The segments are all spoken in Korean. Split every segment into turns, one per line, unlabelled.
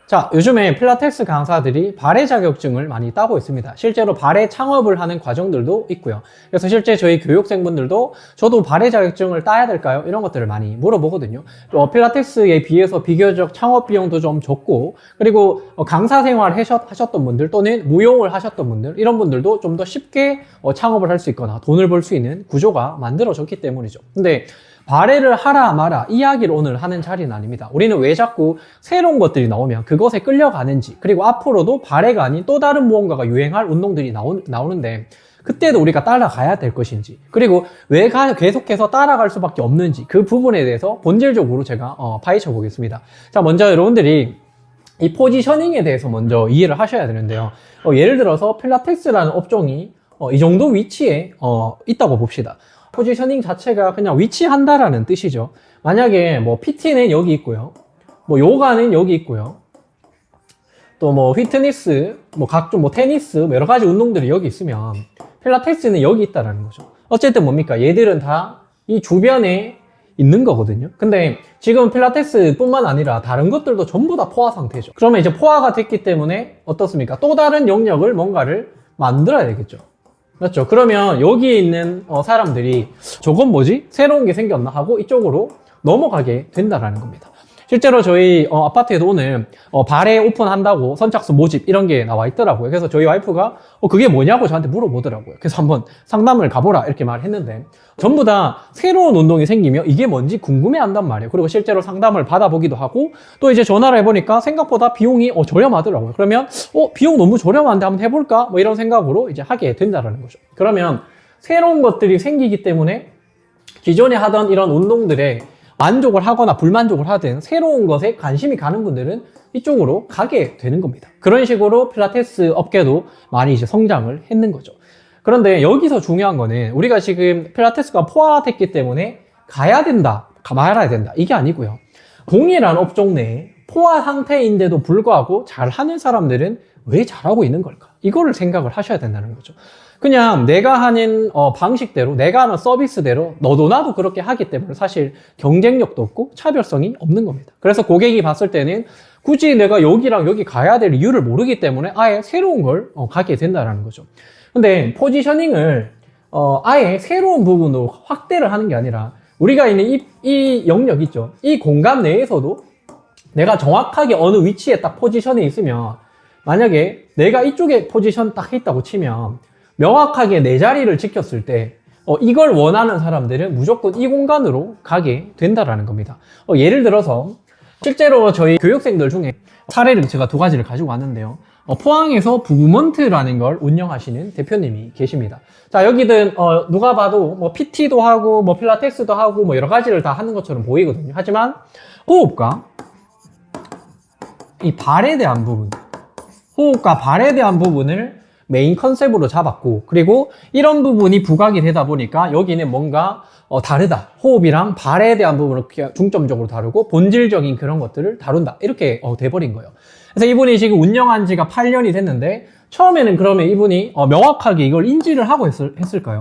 자, 요즘에 필라테스 강사들이 발해 자격증을 많이 따고 있습니다. 실제로 발해 창업을 하는 과정들도 있고요. 그래서 실제 저희 교육생분들도 저도 발해 자격증을 따야 될까요? 이런 것들을 많이 물어보거든요. 필라테스에 비해서 비교적 창업 비용도 좀 적고, 그리고 강사 생활 하셨던 분들 또는 무용을 하셨던 분들, 이런 분들도 좀 더 쉽게 창업을 할 수 있거나 돈을 벌 수 있는 구조가 만들어졌기 때문이죠. 근데 발해를 하라 마라 이야기를 오늘 하는 자리는 아닙니다. 우리는 왜 자꾸 새로운 것들이 나오면 그것에 끌려가는지, 그리고 앞으로도 발해가 아닌 또 다른 무언가가 유행할 운동들이 나오는데 그때도 우리가 따라가야 될 것인지, 그리고 왜 계속해서 따라갈 수밖에 없는지, 그 부분에 대해서 본질적으로 제가 파헤쳐 보겠습니다. 자, 먼저 여러분들이 이 포지셔닝에 대해서 먼저 이해를 하셔야 되는데요. 예를 들어서 필라테스라는 업종이 이 정도 위치에 있다고 봅시다. 포지셔닝 자체가 그냥 위치한다라는 뜻이죠. 만약에 뭐 PT는 여기 있고요, 뭐 요가는 여기 있고요, 또 뭐 피트니스, 뭐 각종 뭐 테니스, 뭐 여러 가지 운동들이 여기 있으면 필라테스는 여기 있다라는 거죠. 어쨌든 뭡니까? 얘들은 다 이 주변에 있는 거거든요. 근데 지금 필라테스 뿐만 아니라 다른 것들도 전부 다 포화 상태죠. 그러면 이제 포화가 됐기 때문에 어떻습니까? 또 다른 영역을 뭔가를 만들어야 되겠죠. 맞죠? 그러면 여기에 있는 사람들이 저건 뭐지? 새로운 게 생겼나 하고 이쪽으로 넘어가게 된다라는 겁니다. 실제로 저희 아파트에도 오늘 발에 오픈한다고 선착순 모집 이런 게 나와 있더라고요. 그래서 저희 와이프가 그게 뭐냐고 저한테 물어보더라고요. 그래서 한번 상담을 가보라 이렇게 말했는데, 전부 다 새로운 운동이 생기면 이게 뭔지 궁금해한단 말이에요. 그리고 실제로 상담을 받아보기도 하고, 또 이제 전화를 해보니까 생각보다 비용이 저렴하더라고요. 그러면 비용 너무 저렴한데 한번 해볼까? 뭐 이런 생각으로 이제 하게 된다라는 거죠. 그러면 새로운 것들이 생기기 때문에 기존에 하던 이런 운동들에 만족을 하거나 불만족을 하든 새로운 것에 관심이 가는 분들은 이쪽으로 가게 되는 겁니다. 그런 식으로 필라테스 업계도 많이 이제 성장을 했는 거죠. 그런데 여기서 중요한 거는 우리가 지금 필라테스가 포화됐기 때문에 가야 된다, 말아야 된다, 이게 아니고요. 동일한 업종 내에 포화 상태인데도 불구하고 잘하는 사람들은 왜 잘하고 있는 걸까? 이거를 생각을 하셔야 된다는 거죠. 그냥 내가 하는 방식대로, 내가 하는 서비스대로 너도 나도 그렇게 하기 때문에 사실 경쟁력도 없고 차별성이 없는 겁니다. 그래서 고객이 봤을 때는 굳이 내가 여기랑 여기 가야 될 이유를 모르기 때문에 아예 새로운 걸 가게 된다는 거죠. 근데 포지셔닝을 아예 새로운 부분으로 확대를 하는 게 아니라 우리가 있는 이 영역 있죠. 이 공간 내에서도 내가 정확하게 어느 위치에 딱 포지션에 있으면, 만약에 내가 이쪽에 포지션 딱 있다고 치면 명확하게 내 자리를 지켰을 때 이걸 원하는 사람들은 무조건 이 공간으로 가게 된다라는 겁니다. 예를 들어서 실제로 저희 교육생들 중에 사례를 제가 2가지를 가지고 왔는데요. 포항에서 부브먼트라는 걸 운영하시는 대표님이 계십니다. 자, 여기든 누가 봐도 뭐 PT도 하고 뭐 필라테스도 하고 뭐 여러 가지를 다 하는 것처럼 보이거든요. 하지만 호흡과 이 발에 대한 부분, 호흡과 발에 대한 부분을 메인 컨셉으로 잡았고, 그리고 이런 부분이 부각이 되다 보니까 여기는 뭔가 다르다, 호흡이랑 발에 대한 부분을 중점적으로 다루고 본질적인 그런 것들을 다룬다, 이렇게 돼버린 거예요. 그래서 이분이 지금 운영한 지가 8년이 됐는데 처음에는 그러면 이분이 명확하게 이걸 인지를 하고 했을까요?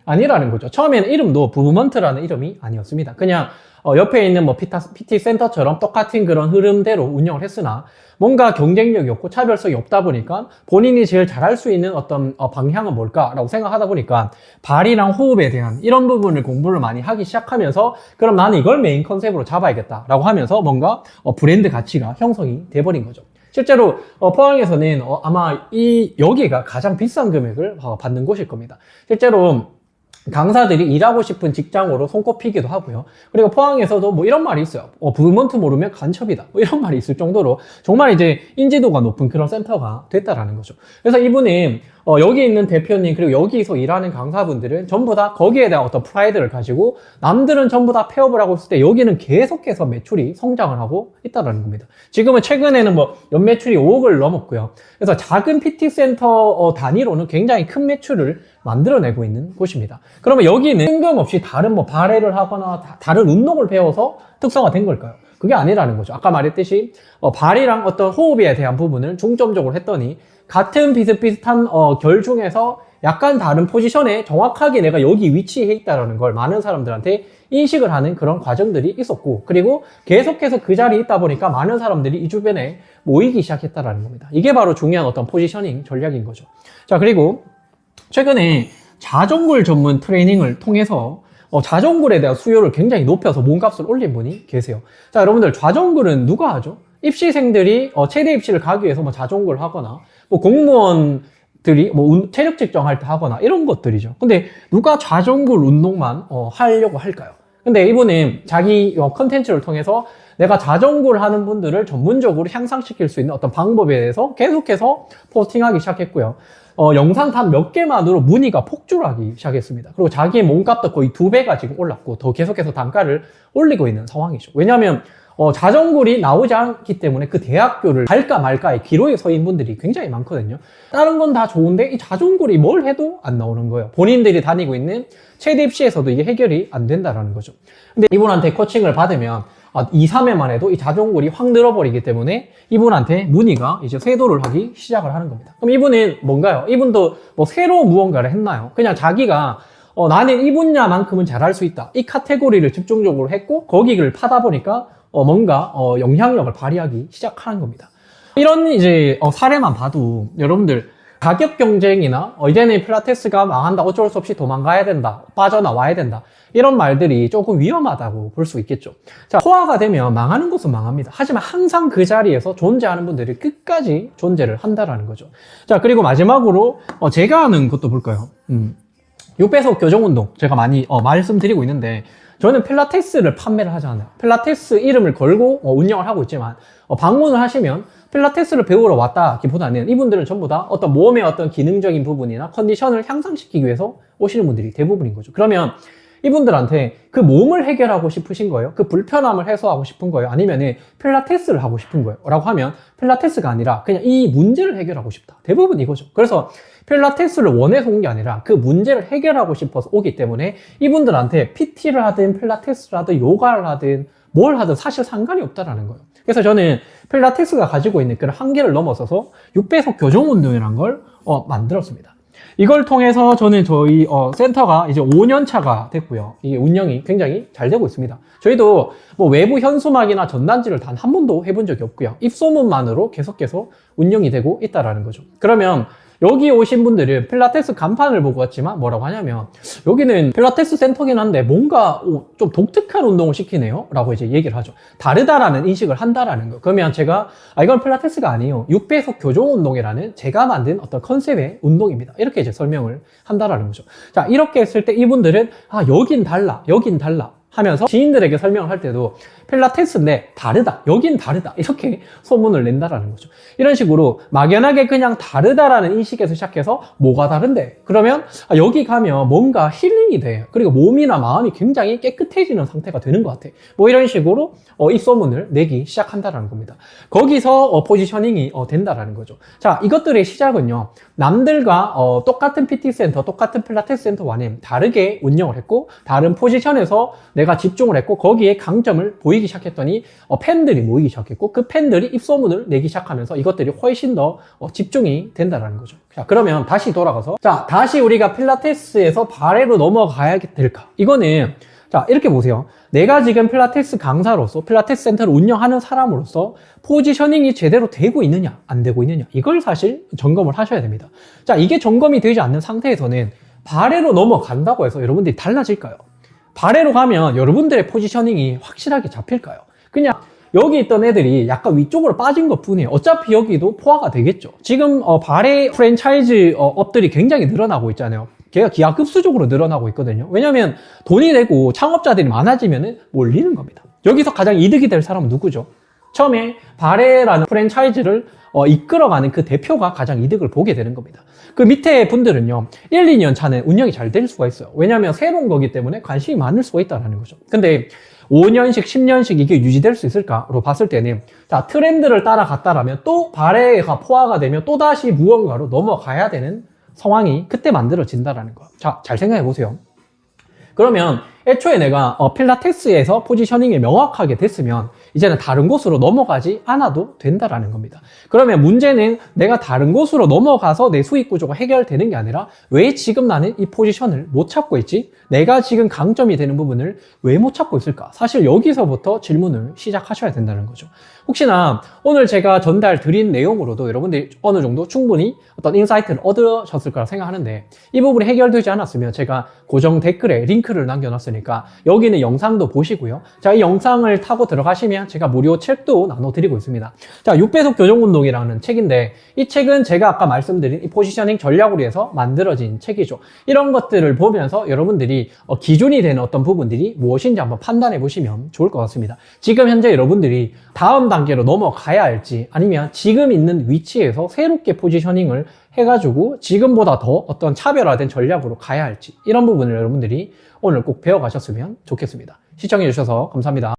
아니라는 거죠. 처음에는 이름도 부브먼트라는 이름이 아니었습니다. 그냥 옆에 있는 뭐 PT 센터처럼 똑같은 그런 흐름대로 운영을 했으나 뭔가 경쟁력이 없고 차별성이 없다 보니까 본인이 제일 잘할 수 있는 어떤 방향은 뭘까라고 생각하다 보니까 발이랑 호흡에 대한 이런 부분을 공부를 많이 하기 시작하면서, 그럼 나는 이걸 메인 컨셉으로 잡아야겠다라고 하면서 뭔가 브랜드 가치가 형성이 돼버린 거죠. 실제로 포항에서는 아마 여기가 가장 비싼 금액을 받는 곳일 겁니다. 실제로 강사들이 일하고 싶은 직장으로 손꼽히기도 하고요. 그리고 포항에서도 뭐 이런 말이 있어요. 부브먼트 모르면 간첩이다, 뭐 이런 말이 있을 정도로 정말 이제 인지도가 높은 그런 센터가 됐다라는 거죠. 그래서 이분이 여기 있는 대표님, 그리고 여기서 일하는 강사분들은 전부 다 거기에 대한 어떤 프라이드를 가지고 남들은 전부 다 폐업을 하고 있을 때 여기는 계속해서 매출이 성장을 하고 있다는 겁니다. 지금은 최근에는 뭐 연매출이 5억을 넘었고요. 그래서 작은 PT 센터 단위로는 굉장히 큰 매출을 만들어내고 있는 곳입니다. 그러면 여기는 뜬금없이 다른 뭐 발레를 하거나 다른 운동을 배워서 특성화된 걸까요? 그게 아니라는 거죠. 아까 말했듯이 발이랑 어떤 호흡에 대한 부분을 중점적으로 했더니 같은 비슷비슷한 결 중에서 약간 다른 포지션에 정확하게 내가 여기 위치해 있다는 걸 많은 사람들한테 인식을 하는 그런 과정들이 있었고, 그리고 계속해서 그 자리에 있다 보니까 많은 사람들이 이 주변에 모이기 시작했다라는 겁니다. 이게 바로 중요한 어떤 포지셔닝 전략인 거죠. 자, 그리고 최근에 자전거 전문 트레이닝을 통해서 자전거에 대한 수요를 굉장히 높여서 몸값을 올린 분이 계세요. 자, 여러분들 자전거는 누가 하죠? 입시생들이 최대 입시를 가기 위해서 뭐 자전거를 하거나 뭐 공무원들이 뭐 체력 측정할 때 하거나 이런 것들이죠. 근데 누가 자전거 운동만 하려고 할까요? 근데 이분은 자기 컨텐츠를 통해서 내가 자전거를 하는 분들을 전문적으로 향상시킬 수 있는 어떤 방법에 대해서 계속해서 포스팅하기 시작했고요. 영상 단 몇 개만으로 문의가 폭주하기 시작했습니다. 그리고 자기의 몸값도 거의 2배가 지금 올랐고 더 계속해서 단가를 올리고 있는 상황이죠. 왜냐하면 자전거리 나오지 않기 때문에 그 대학교를 갈까 말까의 기로에 서인 분들이 굉장히 많거든요. 다른 건 다 좋은데 이 자전거리 뭘 해도 안 나오는 거예요. 본인들이 다니고 있는 최대 입시에서도 이게 해결이 안 된다는 거죠. 근데 이분한테 코칭을 받으면 2, 3회만 해도 이 자전거리 확 늘어버리기 때문에 이분한테 문의가 이제 쇄도를 하기 시작을 하는 겁니다. 그럼 이분은 뭔가요? 이분도 뭐 새로 무언가를 했나요? 그냥 자기가 나는 이 분야만큼은 잘할 수 있다. 이 카테고리를 집중적으로 했고 거기를 파다 보니까 뭔가 영향력을 발휘하기 시작하는 겁니다. 이런 이제 사례만 봐도 여러분들 가격 경쟁이나 이제는 필라테스가 망한다, 어쩔 수 없이 도망가야 된다, 빠져나와야 된다, 이런 말들이 조금 위험하다고 볼 수 있겠죠. 자, 포화가 되면 망하는 것은 망합니다. 하지만 항상 그 자리에서 존재하는 분들이 끝까지 존재를 한다라는 거죠. 자, 그리고 마지막으로 제가 하는 것도 볼까요? 6배속 교정운동 제가 많이 말씀드리고 있는데, 저는 필라테스를 판매를 하지 않아요. 필라테스 이름을 걸고 운영을 하고 있지만 방문을 하시면 필라테스를 배우러 왔다기보다는 이분들은 전부 다 어떤 몸의 어떤 기능적인 부분이나 컨디션을 향상시키기 위해서 오시는 분들이 대부분인 거죠. 그러면 이분들한테 그 몸을 해결하고 싶으신 거예요? 그 불편함을 해소하고 싶은 거예요? 아니면 필라테스를 하고 싶은 거예요? 라고 하면 필라테스가 아니라 그냥 이 문제를 해결하고 싶다. 대부분 이거죠. 그래서 필라테스를 원해서 온 게 아니라 그 문제를 해결하고 싶어서 오기 때문에 이분들한테 PT를 하든 필라테스를 하든 요가를 하든 뭘 하든 사실 상관이 없다라는 거예요. 그래서 저는 필라테스가 가지고 있는 그런 한계를 넘어서서 6배속 교정 운동이라는 걸 만들었습니다. 이걸 통해서 저는 저희 센터가 이제 5년 차가 됐고요. 이게 운영이 굉장히 잘 되고 있습니다. 저희도 뭐 외부 현수막이나 전단지를 단 한 번도 해본 적이 없고요. 입소문만으로 계속해서 운영이 되고 있다라는 거죠. 그러면 여기 오신 분들은 필라테스 간판을 보고 왔지만 뭐라고 하냐면, 여기는 필라테스 센터긴 한데 뭔가 좀 독특한 운동을 시키네요 라고 이제 얘기를 하죠. 다르다라는 인식을 한다라는 거. 그러면 제가 이건 필라테스가 아니에요, 6배속 교정 운동이라는 제가 만든 어떤 컨셉의 운동입니다, 이렇게 이제 설명을 한다라는 거죠. 자, 이렇게 했을 때 이분들은 여긴 달라, 여긴 달라 하면서 지인들에게 설명을 할 때도 필라테스인데 다르다, 여긴 다르다, 이렇게 소문을 낸다라는 거죠. 이런 식으로 막연하게 그냥 다르다라는 인식에서 시작해서 뭐가 다른데? 그러면 여기 가면 뭔가 힐링이 돼. 그리고 몸이나 마음이 굉장히 깨끗해지는 상태가 되는 것 같아. 뭐 이런 식으로 이 소문을 내기 시작한다라는 겁니다. 거기서 포지셔닝이 된다라는 거죠. 자, 이것들의 시작은요, 남들과 똑같은 PT 센터, 똑같은 필라테스 센터와 다르게 운영을 했고 다른 포지션에서 내가 집중을 했고 거기에 강점을 보이기 시작했더니 팬들이 모이기 시작했고 그 팬들이 입소문을 내기 시작하면서 이것들이 훨씬 더 집중이 된다는 거죠. 자, 그러면 다시 돌아가서, 자, 다시 우리가 필라테스에서 바레로 넘어가야 될까? 이거는 자, 이렇게 보세요. 내가 지금 필라테스 강사로서 필라테스 센터를 운영하는 사람으로서 포지셔닝이 제대로 되고 있느냐 안 되고 있느냐, 이걸 사실 점검을 하셔야 됩니다. 자, 이게 점검이 되지 않는 상태에서는 바레로 넘어간다고 해서 여러분들이 달라질까요? 바레로 가면 여러분들의 포지셔닝이 확실하게 잡힐까요? 그냥 여기 있던 애들이 약간 위쪽으로 빠진 것 뿐이에요. 어차피 여기도 포화가 되겠죠. 지금 바레 프랜차이즈 업들이 굉장히 늘어나고 있잖아요. 걔가 기하급수적으로 늘어나고 있거든요. 왜냐면 돈이 되고 창업자들이 많아지면 몰리는 겁니다. 여기서 가장 이득이 될 사람은 누구죠? 처음에 바레라는 프랜차이즈를 이끌어가는 그 대표가 가장 이득을 보게 되는 겁니다. 그 밑에 분들은요, 1, 2년 차는 운영이 잘 될 수가 있어요. 왜냐하면 새로운 거기 때문에 관심이 많을 수가 있다는 거죠. 근데 5년씩, 10년씩 이게 유지될 수 있을까로 봤을 때는, 자, 트렌드를 따라갔다라면 또 바레가 포화가 되면 또다시 무언가로 넘어가야 되는 상황이 그때 만들어진다라는 거예요. 자, 잘 생각해 보세요. 그러면 애초에 내가 필라테스에서 포지셔닝이 명확하게 됐으면 이제는 다른 곳으로 넘어가지 않아도 된다라는 겁니다. 그러면 문제는 내가 다른 곳으로 넘어가서 내 수익 구조가 해결되는 게 아니라 왜 지금 나는 이 포지션을 못 찾고 있지? 내가 지금 강점이 되는 부분을 왜 못 찾고 있을까? 사실 여기서부터 질문을 시작하셔야 된다는 거죠. 혹시나 오늘 제가 전달 드린 내용으로도 여러분들이 어느 정도 충분히 어떤 인사이트를 얻으셨을 거라 생각하는데, 이 부분이 해결되지 않았으면 제가 고정 댓글에 링크를 남겨놨으니까 여기는 영상도 보시고요. 자, 이 영상을 타고 들어가시면 제가 무료 책도 나눠드리고 있습니다. 자, 6배속 교정운동이라는 책인데, 이 책은 제가 아까 말씀드린 이 포지셔닝 전략으로 해서 만들어진 책이죠. 이런 것들을 보면서 여러분들이 기준이 되는 어떤 부분들이 무엇인지 한번 판단해 보시면 좋을 것 같습니다. 지금 현재 여러분들이 다음 단계로 넘어가야 할지, 아니면 지금 있는 위치에서 새롭게 포지셔닝을 해가지고 지금보다 더 어떤 차별화된 전략으로 가야 할지, 이런 부분을 여러분들이 오늘 꼭 배워가셨으면 좋겠습니다. 시청해 주셔서 감사합니다.